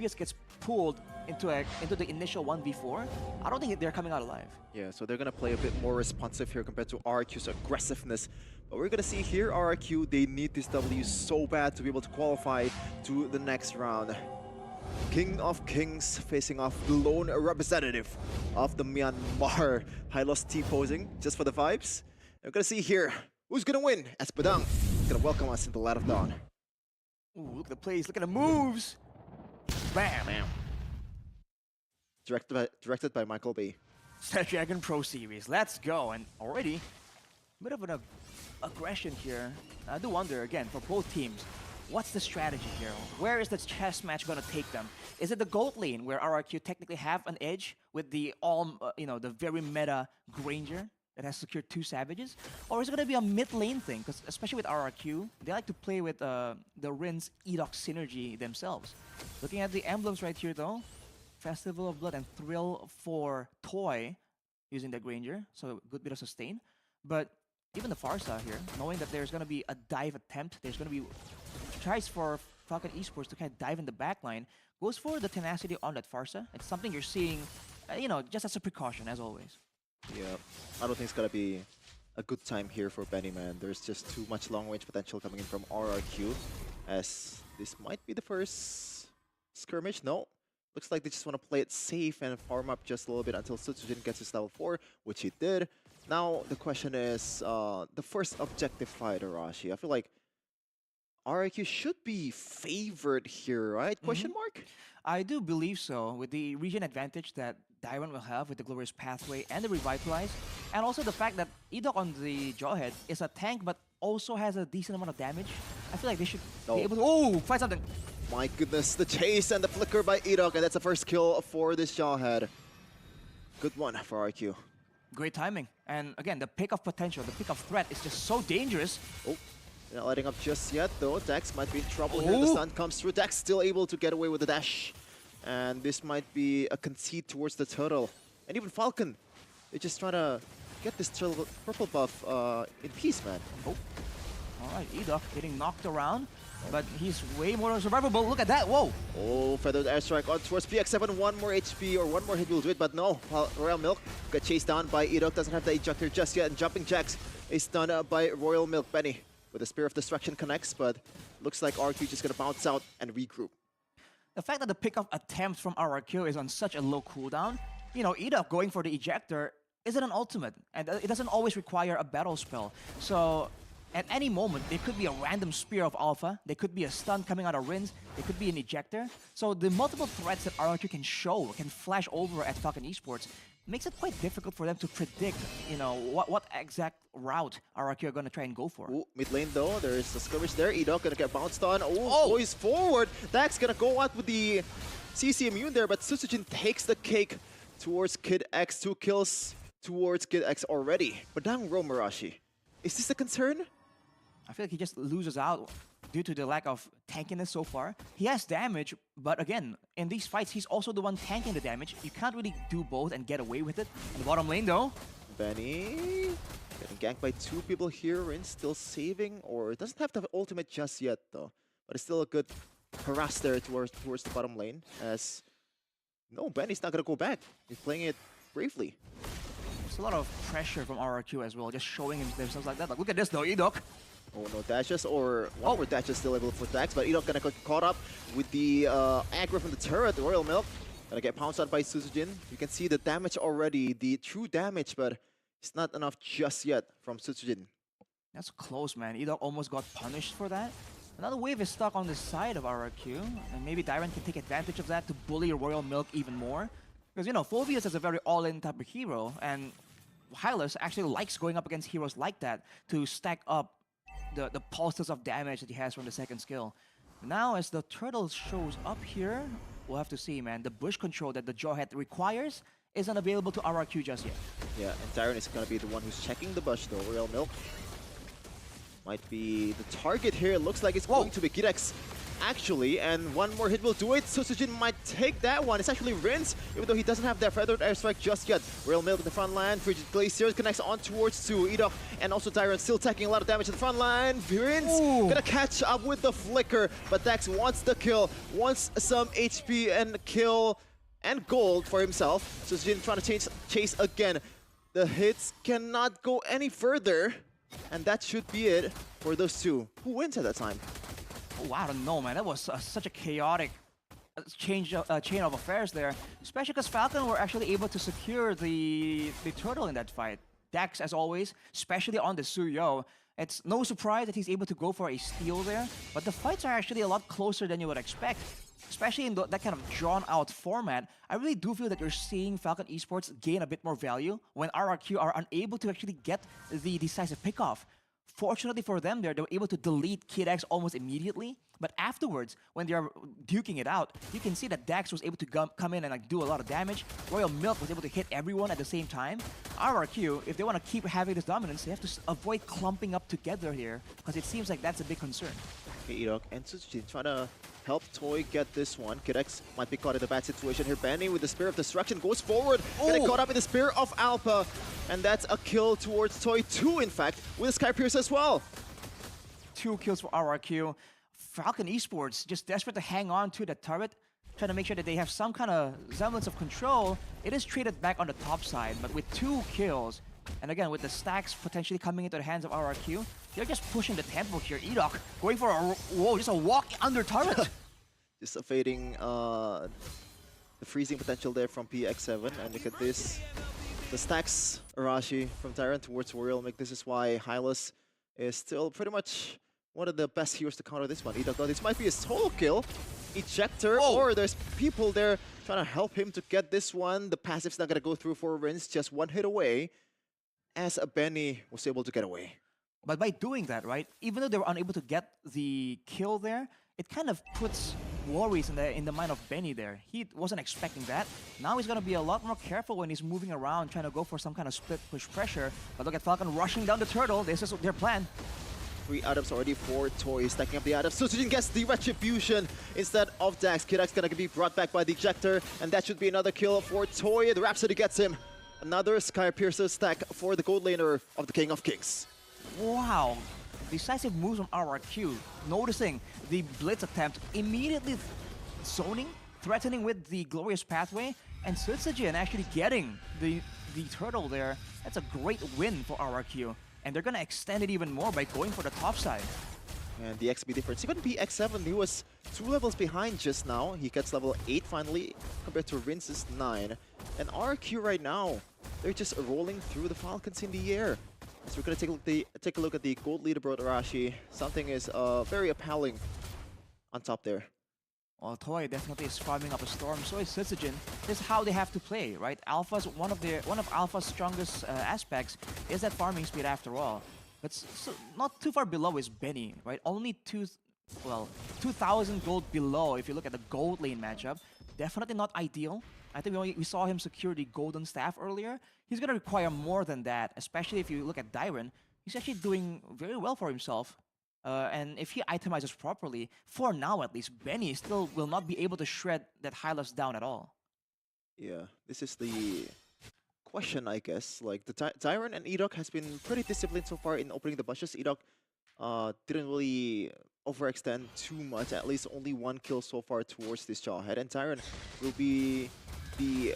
gets pulled into the initial 1v4, I don't think they're coming out alive. Yeah, so they're gonna play a bit more responsive here compared to RRQ's aggressiveness. But we're gonna see here, RRQ, they need this W so bad to be able to qualify to the next round. King of Kings facing off the lone representative of the Myanmar. Hylos T-posing just for the vibes. We're gonna see here who's gonna win as Padang is gonna welcome us into the Light of Dawn. Ooh, look at the plays, look at the moves! Bam! Bam. Directed by Michael Bay. Snapdragon Pro Series, let's go! And already, a bit of an aggression here. I do wonder, again, for both teams, what's the strategy here? Where is the chess match gonna take them? Is it the gold lane where RRQ technically have an edge with the the very meta Granger that has secured 2 Savages? Or is it gonna be a mid lane thing? Because especially with RRQ, they like to play with the Rin's Edoc synergy themselves. Looking at the emblems right here though, Festival of Blood and Thrill for Toy using the Granger, so a good bit of sustain. But even the Farsa here, knowing that there's gonna be a dive attempt, there's gonna be tries for Falcon Esports to kind of dive in the backline, goes for the tenacity on that Farsa. It's something you're seeing, just as a precaution, as always. Yeah, I don't think it's gonna be a good time here for Benny, man. There's just too much long-range potential coming in from RRQ, as this might be the first skirmish. No, looks like they just want to play it safe and farm up just a little bit until Sutsujin gets his level 4, which he did. Now the question is, the first objective fight, Hoshi. I feel like RRQ should be favored here, right? Question mark? I do believe so, with the region advantage that Dairon will have with the Glorious Pathway and the Revitalize, and also the fact that Edoc on the Jawhead is a tank but also has a decent amount of damage. I feel like they should be able to fight something. My goodness, the chase and the flicker by Edoc, and that's the first kill for this Jawhead. Good one for RRQ. Great timing. And again, the pick of potential, the pick of threat is just so dangerous. Oh, they're not letting up just yet though. Dex might be in trouble here. The stun comes through. Dex still able to get away with the dash. And this might be a concede towards the turtle. And even Falcon, they're just trying to get this turtle purple buff in peace, man. Oh, alright, Edoc getting knocked around, but he's way more survivable. Look at that, whoa! Oh, feathered airstrike on towards PX7. 1 more HP or 1 more hit will do it, but no. Royal Milk got chased down by Edoc. Doesn't have the ejector just yet, and jumping jacks is done by Royal Milk. Benny with the Spear of Destruction connects, but looks like RQ just gonna bounce out and regroup. The fact that the pick-off attempt from RRQ is on such a low cooldown, Edoc going for the ejector isn't an ultimate, and it doesn't always require a battle spell. So at any moment, there could be a random Spear of Alpha, there could be a stun coming out of Rins, there could be an ejector. So the multiple threats that RRQ can show, can flash over at Falcon Esports, makes it quite difficult for them to predict, what exact route RRQ are going to try and go for. Ooh, mid lane though, there's a skirmish there. Edoc gonna get bounced on. Oh, boys forward. Dax gonna go out with the CC immune there, but Sutsujin takes the cake towards Kid X. 2 kills towards Kid X already. But down Romarashi, is this a concern? I feel like he just loses out due to the lack of tankiness so far. He has damage, but again, in these fights, he's also the one tanking the damage. You can't really do both and get away with it. In the bottom lane though, Benny getting ganked by 2 people here. Rin still saving, or doesn't have the ultimate just yet though. But it's still a good harass there towards the bottom lane. As no, Benny's not gonna go back. He's playing it bravely. There's a lot of pressure from RRQ as well, just showing themselves like that. Like, look at this though, Edoc. Oh, no dashes, or one more dash is still able for Dax, but Edoc gonna get caught up with the aggro from the turret. The Royal Milk gonna get pounced on by Sutsujin. You can see the damage already, the true damage, but it's not enough just yet from Sutsujin. That's close, man. Edoc almost got punished for that. Another wave is stuck on the side of RRQ, and maybe Dairon can take advantage of that to bully Royal Milk even more. Because, Phobius is a very all-in type of hero, and Hylos actually likes going up against heroes like that to stack up the pulses of damage that he has from the second skill. Now, as the turtle shows up here, we'll have to see, man. The bush control that the Jawhead requires isn't available to RRQ just yet. Yeah, and Dairon is going to be the one who's checking the bush, though. Royal Milk might be the target here. It looks like it's going to be Girex. actually, and one more hit will do it. So Sujin might take that one. It's actually Rince, even though he doesn't have that feathered airstrike just yet. Royal Milk in the front line. Frigid Glacier connects on towards to Edok, and also Tyron still taking a lot of damage in the front line. Rince gonna catch up with the flicker, but Dax wants the kill, wants some HP and kill and gold for himself. So Sujin trying to chase again. The hits cannot go any further, and that should be it for those two. Who wins at that time? Oh, I don't know, man. That was such a chaotic chain of affairs there, especially because Falcon were actually able to secure the turtle in that fight. Dax, as always, especially on the Suyo, it's no surprise that he's able to go for a steal there, but the fights are actually a lot closer than you would expect. Especially in that kind of drawn-out format, I really do feel that you're seeing Falcon Esports gain a bit more value when RRQ are unable to actually get the decisive pickoff. Fortunately for them, they were able to delete Kid X almost immediately, but afterwards, when they're duking it out, you can see that Dax was able to come in and like do a lot of damage. Royal Milk was able to hit everyone at the same time. RRQ, if they want to keep having this dominance, they have to avoid clumping up together here, because it seems like that's a big concern. Okay, Edok and Sujin trying to help Toy get this one. Kidex might be caught in a bad situation here. Benny with the Spear of Destruction goes forward. Getting caught up in the Spear of Alpha. And that's a kill towards Toy 2, in fact, with Sky Pierce as well. 2 kills for RRQ. Falcon Esports just desperate to hang on to the turret, trying to make sure that they have some kind of semblance of control. It is traded back on the top side, but with 2 kills, and again, with the stacks potentially coming into the hands of RRQ, they're just pushing the tempo here. Edok going for just a walk under turret. Just evading the freezing potential there from PX7. And look at this. The stacks Arashi from Tyrant towards Royal Milk. This is why Hylas is still pretty much one of the best heroes to counter this one. Edok, though, this might be a solo kill. Ejector, or there's people there trying to help him to get this one. The passive's not going to go through for Rince, just one hit away, as a Benny was able to get away. But by doing that, right, even though they were unable to get the kill there, it kind of puts worries in the mind of Benny there. He wasn't expecting that. Now he's going to be a lot more careful when he's moving around, trying to go for some kind of split push pressure. But look at Falcon rushing down the turtle. This is their plan. 3 items already for Toy, stacking up the items. So Sujin gets the Retribution instead of Dax. Kidak's gonna be brought back by the Ejector, and that should be another kill for Toy. The Rhapsody gets him. Another Sky Piercer stack for the gold laner of the King of Kings. Wow. Decisive moves from RRQ. Noticing the blitz attempt, immediately zoning, threatening with the glorious pathway, and Sutsujin actually getting the turtle there. That's a great win for RRQ. And they're gonna extend it even more by going for the top side. And the XP difference. Even PX7, he was 2 levels behind just now. He gets level 8 finally, compared to Rince's 9. And RQ right now, they're just rolling through the Falcons in the air. So we're gonna take a look at the gold leaderboard, Arashi. Something is very appalling on top there. Well, Toy definitely is farming up a storm. So is Sutsujin. This is how they have to play, right? Alpha's one of Alpha's strongest aspects is that farming speed after all. But so not too far below is Benny, right? Only 2,000 gold below if you look at the gold lane matchup. Definitely not ideal. I think we saw him secure the golden staff earlier. He's gonna require more than that, especially if you look at Dyron. He's actually doing very well for himself. And if he itemizes properly, for now at least, Benny still will not be able to shred that Hylas down at all. Yeah, this is the question, I guess. Like, the Tyron and Edok has been pretty disciplined so far in opening the bushes. Edok didn't really overextend too much, at least only 1 kill so far towards this Jawhead. And Tyron will be the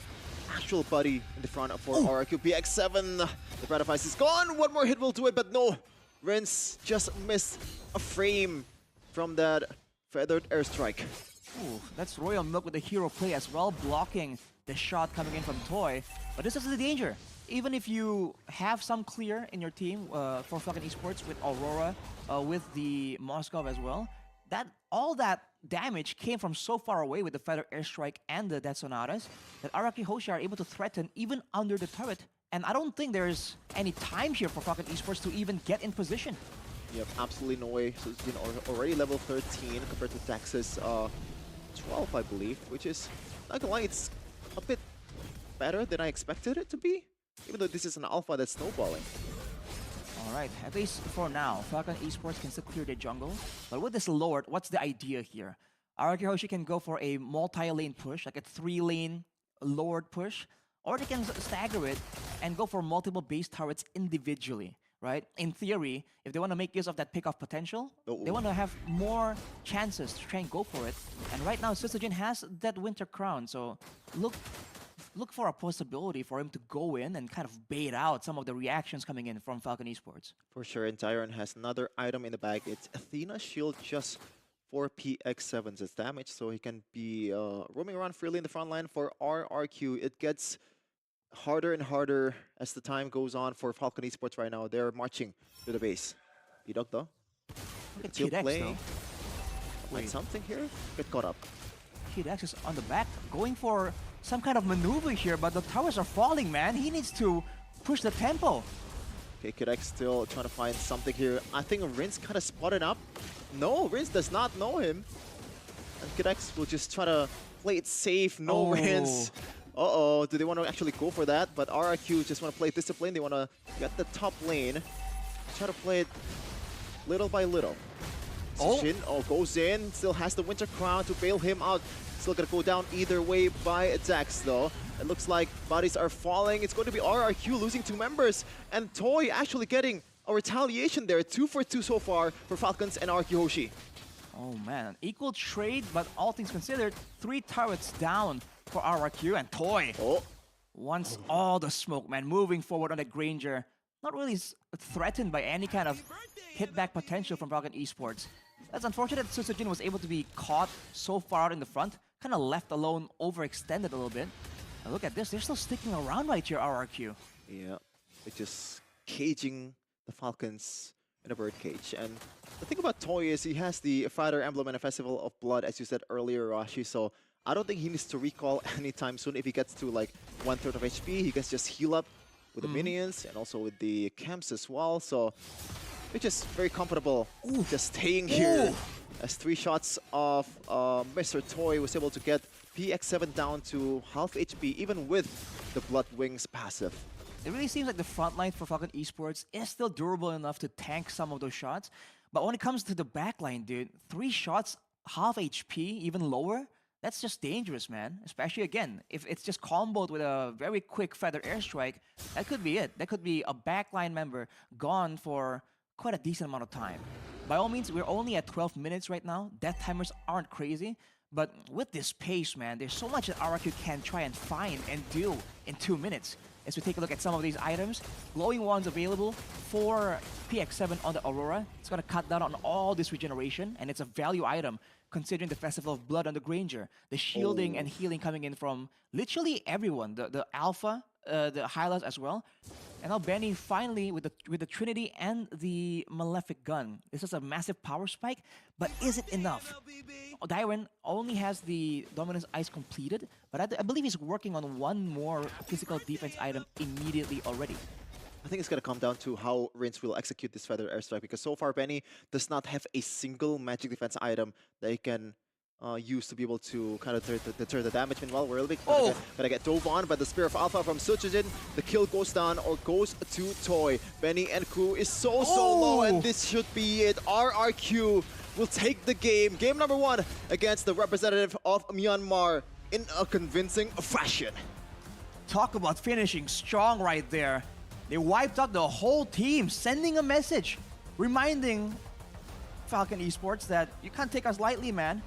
actual buddy in the front for RRQ. PX7, the Breath of Ice is gone. 1 more hit will do it, but no. Rince just missed a frame from that feathered airstrike. Ooh, that's Royal Milk with the hero play as well, blocking the shot coming in from Toy. But this is the danger. Even if you have some clear in your team for Falcon Esports with Aurora, with the Moskov as well, all that damage came from so far away with the feather airstrike and the Death Sonatas that Araki Hoshi are able to threaten even under the turret. And I don't think there's any time here for Falcon Esports to even get in position. Yep, absolutely no way. So it's been already level 13 compared to Dax's 12, I believe, which is, not gonna lie, it's a bit better than I expected it to be, even though this is an alpha that's snowballing. Alright, at least for now, Falcon Esports can still clear the jungle. But with this Lord, what's the idea here? RRQ Hoshi can go for a multi-lane push, like a 3-lane Lord push, or they can stagger it and go for multiple base turrets individually, right? In theory, if they want to make use of that pick-off potential, they want to have more chances to try and go for it. And right now, Sutsujin has that Winter Crown, so look for a possibility for him to go in and kind of bait out some of the reactions coming in from Falcon Esports. For sure, and Tyron has another item in the bag. It's Athena Shield, just 4 PX7's its damage, so he can be roaming around freely in the front line for RRQ. It gets harder and harder as the time goes on for Falcon Esports right now. They're marching to the base. B-Dog though. Look at Still Kid X, play. though. Find something here? Get caught up. Kid X is on the back, going for some kind of maneuver here, but the towers are falling, man. He needs to push the tempo. Okay, Kid still trying to find something here. I think Rince kind of spotted up. No, Rince does not know him. And Kid will just try to play it safe. No Rince. Uh-oh, do they want to actually go for that? But RRQ just want to play discipline. They want to get the top lane. Try to play it little by little. Shin, goes in. Still has the Winter Crown to bail him out. Still gonna go down either way by Dex though. It looks like bodies are falling. It's going to be RRQ losing 2 members. And Toy actually getting a retaliation there. 2 for 2 so far for Falcons and RRQ Hoshi. Oh man, an equal trade, but all things considered, 3 turrets down for RRQ, and Toy wants all the smoke, man, moving forward on that Granger. Not really threatened by any kind of hitback potential from Falcon Esports. That's unfortunate that Sutsujin was able to be caught so far out in the front, kind of left alone, overextended a little bit. And look at this, they're still sticking around right here, RRQ. Yeah, they're just caging the Falcons in a birdcage. And the thing about Toy is he has the Fighter Emblem and a Festival of Blood, as you said earlier, Rashi, so I don't think he needs to recall anytime soon. If he gets to like 1/3 of HP, he can just heal up with the minions and also with the camps as well. So they're just very comfortable just staying here. As 3 shots of Mr. Toy was able to get PX7 down to half HP, even with the Blood Wings passive. It really seems like the front line for Falcon Esports is still durable enough to tank some of those shots. But when it comes to the back line, dude, 3 shots, half HP, even lower, that's just dangerous, man. Especially, again, if it's just comboed with a very quick Feather Airstrike, that could be it. That could be a backline member gone for quite a decent amount of time. By all means, we're only at 12 minutes right now. Death timers aren't crazy. But with this pace, man, there's so much that RRQ can try and find and do in 2 minutes. As we take a look at some of these items, glowing wands available for PX7 on the Aurora. It's going to cut down on all this regeneration, and it's a value item considering the Festival of Blood on the Granger. The shielding and healing coming in from literally everyone, the Alpha, the Hylas as well. And now Benny finally with the Trinity and the Malefic Gun. This is a massive power spike, but is it enough? Dairen only has the Dominance Ice completed, but I believe he's working on one more physical defense item immediately already. I think it's going to come down to how Rince will execute this Feather Airstrike, because so far Benny does not have a single magic defense item that he can use to be able to kind of deter the damage. Meanwhile, we're a little bit gonna get dove on by the Spear of Alpha from Sutsujin. The kill goes down or goes to Toy. Benny and crew is so low, and this should be it. RRQ will take the game. Game number 1 against the representative of Myanmar in a convincing fashion. Talk about finishing strong right there. They wiped out the whole team, sending a message, reminding Falcon Esports that you can't take us lightly, man.